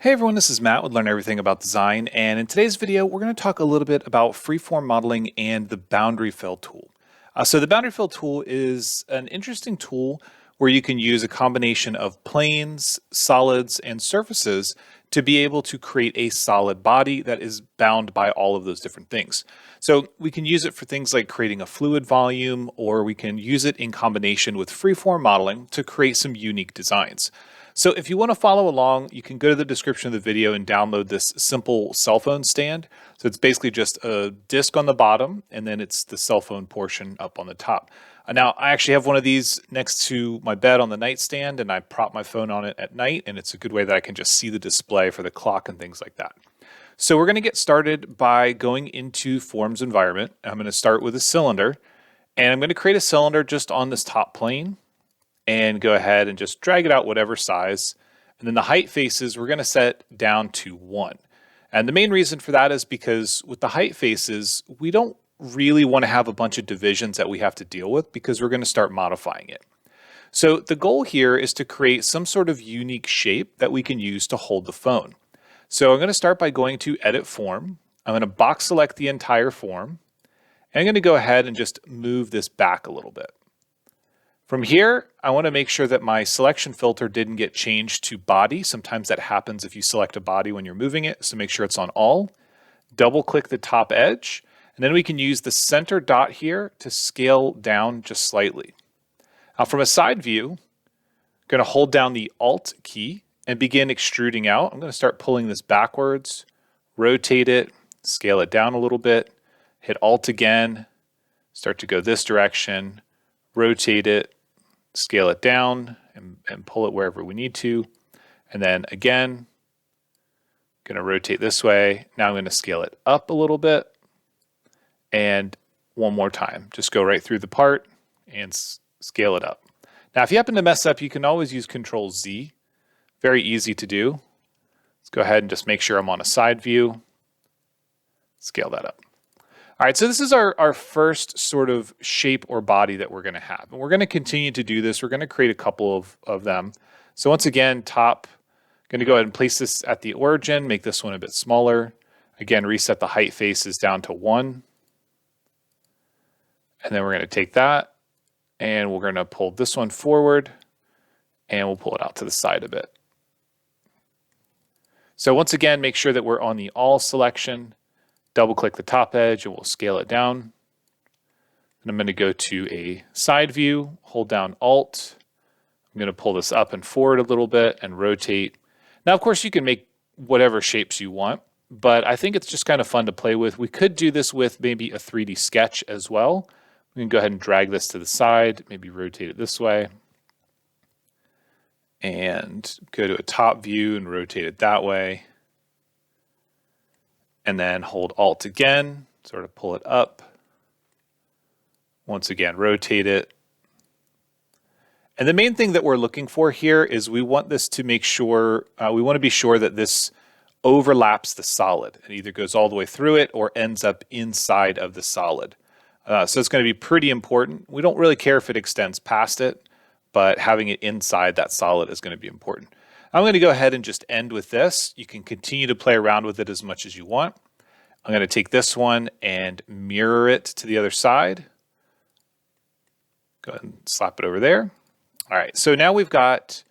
Hey everyone, this is Matt with Learn Everything About Design, and in today's video we're going to talk a little bit about freeform modeling and the boundary fill tool. So the boundary fill tool is an interesting tool where you can use a combination of planes, solids, and surfaces to be able to create a solid body that is bound by all of those different things. So we can use it for things like creating a fluid volume, or we can use it in combination with freeform modeling to create some unique designs. So if you want to follow along, you can go to the description of the video and download this simple cell phone stand. So it's basically just a disc on the bottom, and then it's the cell phone portion up on the top. Now, I actually have one of these next to my bed on the nightstand, and I prop my phone on it at night, and it's a good way that I can just see the display for the clock and things like that. So we're going to get started by going into Forms environment. I'm going to start with a cylinder, and I'm going to create a cylinder just on this top plane, and go ahead and just drag it out whatever size. And then the height faces, we're going to set down to 1. And the main reason for that is because with the height faces, we don't really want to have a bunch of divisions that we have to deal with because we're going to start modifying it. So the goal here is to create some sort of unique shape that we can use to hold the phone. So I'm going to start by going to Edit Form. I'm going to box select the entire form. And I'm going to go ahead and just move this back a little bit. From here, I want to make sure that my selection filter didn't get changed to body. Sometimes that happens if you select a body when you're moving it, so make sure it's on all. Double click the top edge, and then we can use the center dot here to scale down just slightly. Now from a side view, I'm going to hold down the Alt key and begin extruding out. I'm going to start pulling this backwards, rotate it, scale it down a little bit, hit Alt again, start to go this direction, rotate it, scale it down, and pull it wherever we need to. And then again, going to rotate this way. Now I'm going to scale it up a little bit. And one more time, just go right through the part and scale it up. Now, if you happen to mess up, you can always use Control Z. Very easy to do. Let's go ahead and just make sure I'm on a side view. Scale that up. All right, so this is our first sort of shape or body that we're going to have. And we're going to continue to do this. We're going to create a couple of them. So once again, top, going to go ahead and place this at the origin, make this one a bit smaller. Again, reset the height faces down to 1. And then we're going to take that, and we're going to pull this one forward, and we'll pull it out to the side a bit. So once again, make sure that we're on the all selection. Double click the top edge and we'll scale it down. And I'm going to go to a side view, hold down Alt. I'm going to pull this up and forward a little bit and rotate. Now, of course, you can make whatever shapes you want, but I think it's just kind of fun to play with. We could do this with maybe a 3D sketch as well. We can go ahead and drag this to the side, maybe rotate it this way, and go to a top view and rotate it that way. And then hold Alt again, sort of pull it up. Once again, rotate it. And the main thing that we're looking for here is we want this to make sure, we want to be sure that this overlaps the solid. It either goes all the way through it or ends up inside of the solid. So it's going to be pretty important. We don't really care if it extends past it, but having it inside that solid is going to be important. I'm going to go ahead and just end with this. You can continue to play around with it as much as you want. I'm going to take this one and mirror it to the other side. Go ahead and slap it over there. All right, so now we've got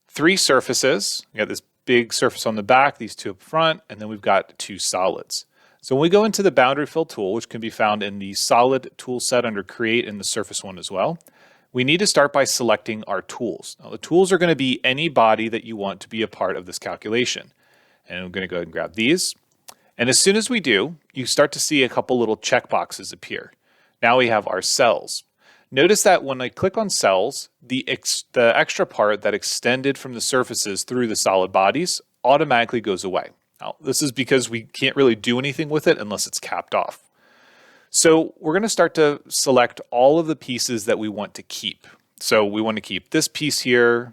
3 surfaces. We got this big surface on the back, these 2 up front, and then we've got 2 solids. So when we go into the boundary fill tool, which can be found in the solid tool set under create in the surface one as well, we need to start by selecting our tools. Now, the tools are going to be any body that you want to be a part of this calculation. And I'm going to go ahead and grab these. And as soon as we do, you start to see a couple little checkboxes appear. Now we have our cells. Notice that when I click on cells, the extra part that extended from the surfaces through the solid bodies automatically goes away. Now, this is because we can't really do anything with it unless it's capped off. So we're going to start to select all of the pieces that we want to keep. So we want to keep this piece here,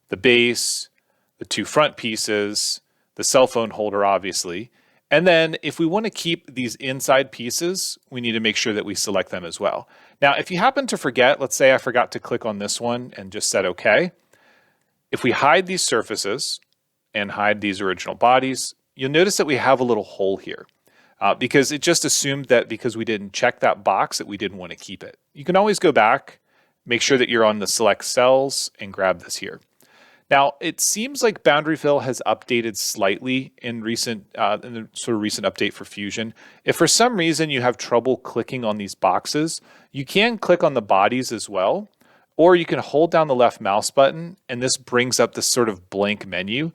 the base, the 2 front pieces, the cell phone holder, obviously. And then if we want to keep these inside pieces, we need to make sure that we select them as well. Now, if you happen to forget, let's say I forgot to click on this one and just said OK. If we hide these surfaces and hide these original bodies, you'll notice that we have a little hole here. Because it just assumed that because we didn't check that box that we didn't want to keep it. You can always go back, make sure that you're on the select cells, and grab this here. Now, it seems like boundary fill has updated slightly in the sort of recent update for Fusion. If for some reason you have trouble clicking on these boxes, you can click on the bodies as well, or you can hold down the left mouse button, and this brings up this sort of blank menu.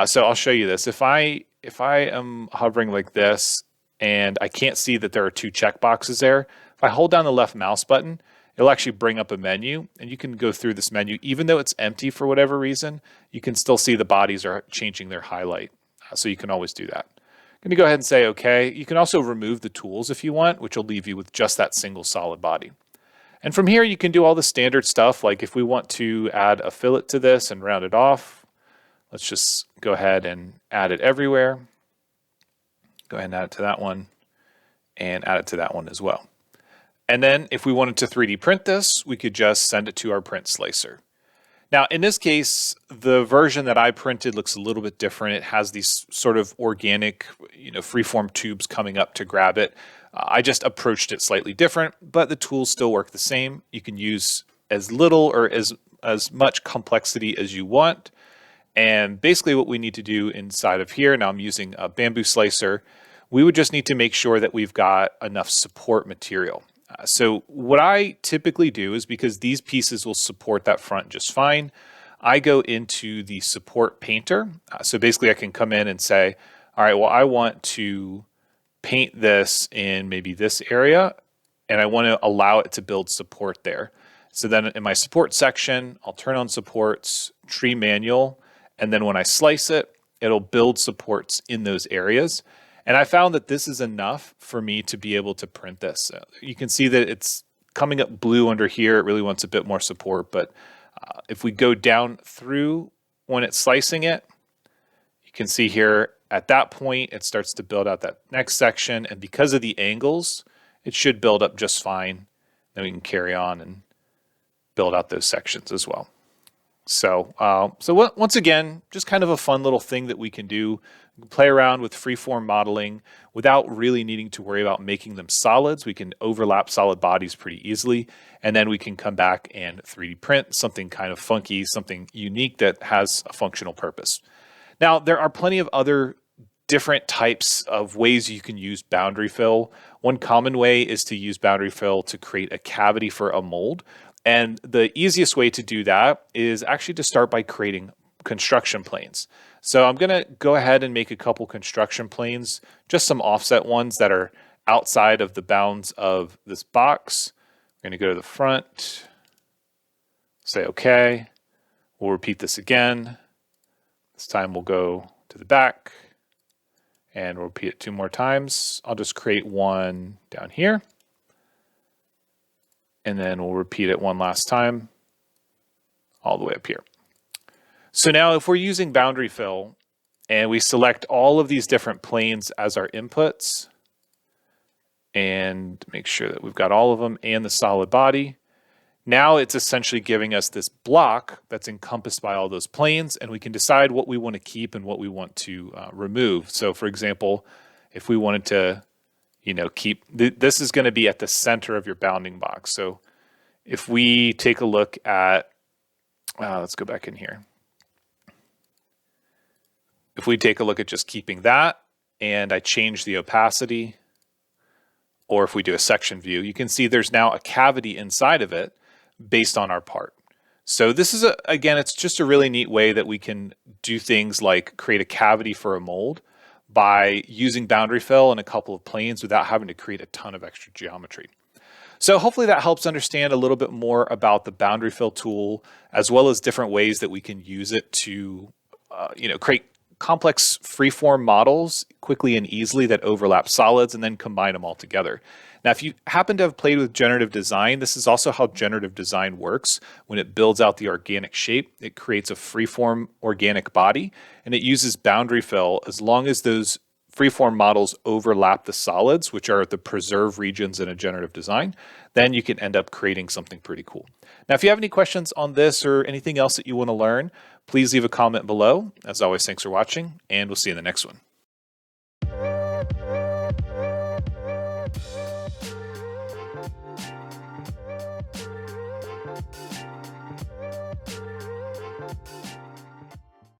So I'll show you this. If I am hovering like this, and I can't see that there are two checkboxes there, if I hold down the left mouse button, it'll actually bring up a menu, and you can go through this menu. Even though it's empty for whatever reason, you can still see the bodies are changing their highlight. So you can always do that. I'm going to go ahead and say OK. You can also remove the tools if you want, which will leave you with just that single solid body. And from here, you can do all the standard stuff, like if we want to add a fillet to this and round it off, let's just go ahead and add it everywhere. Go ahead and add it to that one and add it to that one as well. And then if we wanted to 3D print this, we could just send it to our print slicer. Now, in this case, the version that I printed looks a little bit different. It has these sort of organic, freeform tubes coming up to grab it. I just approached it slightly different, but the tools still work the same. You can use as little or as much complexity as you want. And basically what we need to do inside of here, now I'm using a bamboo slicer, we would just need to make sure that we've got enough support material. So what I typically do is, because these pieces will support that front just fine, I go into the support painter. So basically I can come in and say, all right, well, I want to paint this in maybe this area, and I want to allow it to build support there. So then in my support section, I'll turn on supports, tree manual, and then when I slice it, it'll build supports in those areas. And I found that this is enough for me to be able to print this. You can see that it's coming up blue under here. It really wants a bit more support. But if we go down through when it's slicing it, you can see here at that point, it starts to build out that next section. And because of the angles, it should build up just fine. Then we can carry on and build out those sections as well. So once again, just kind of a fun little thing that we can do. Play around with freeform modeling without really needing to worry about making them solids. We can overlap solid bodies pretty easily, and then we can come back and 3D print something kind of funky, something unique that has a functional purpose. Now, there are plenty of other different types of ways you can use boundary fill. One common way is to use boundary fill to create a cavity for a mold. And the easiest way to do that is actually to start by creating construction planes. So I'm going to go ahead and make a couple construction planes, just some offset ones that are outside of the bounds of this box. I'm going to go to the front, say OK. We'll repeat this again. This time we'll go to the back and we'll repeat it 2 more times. I'll just create one down here. And then we'll repeat it 1 last time all the way up here. So now if we're using boundary fill and we select all of these different planes as our inputs and make sure that we've got all of them and the solid body, now it's essentially giving us this block that's encompassed by all those planes, and we can decide what we want to keep and what we want to remove. So for example, if we wanted to keep, this is going to be at the center of your bounding box. So if we take a look at, let's go back in here. If we take a look at just keeping that and I change the opacity, or if we do a section view, you can see there's now a cavity inside of it based on our part. So this is, again, it's just a really neat way that we can do things like create a cavity for a mold by using boundary fill in a couple of planes without having to create a ton of extra geometry. So hopefully that helps understand a little bit more about the boundary fill tool, as well as different ways that we can use it to create complex freeform models quickly and easily that overlap solids and then combine them all together. Now, if you happen to have played with generative design, this is also how generative design works. When it builds out the organic shape, it creates a freeform organic body, and it uses boundary fill as long as those freeform models overlap the solids, which are the preserve regions in a generative design, then you can end up creating something pretty cool. Now, if you have any questions on this or anything else that you want to learn, please leave a comment below. As always, thanks for watching, and we'll see you in the next one.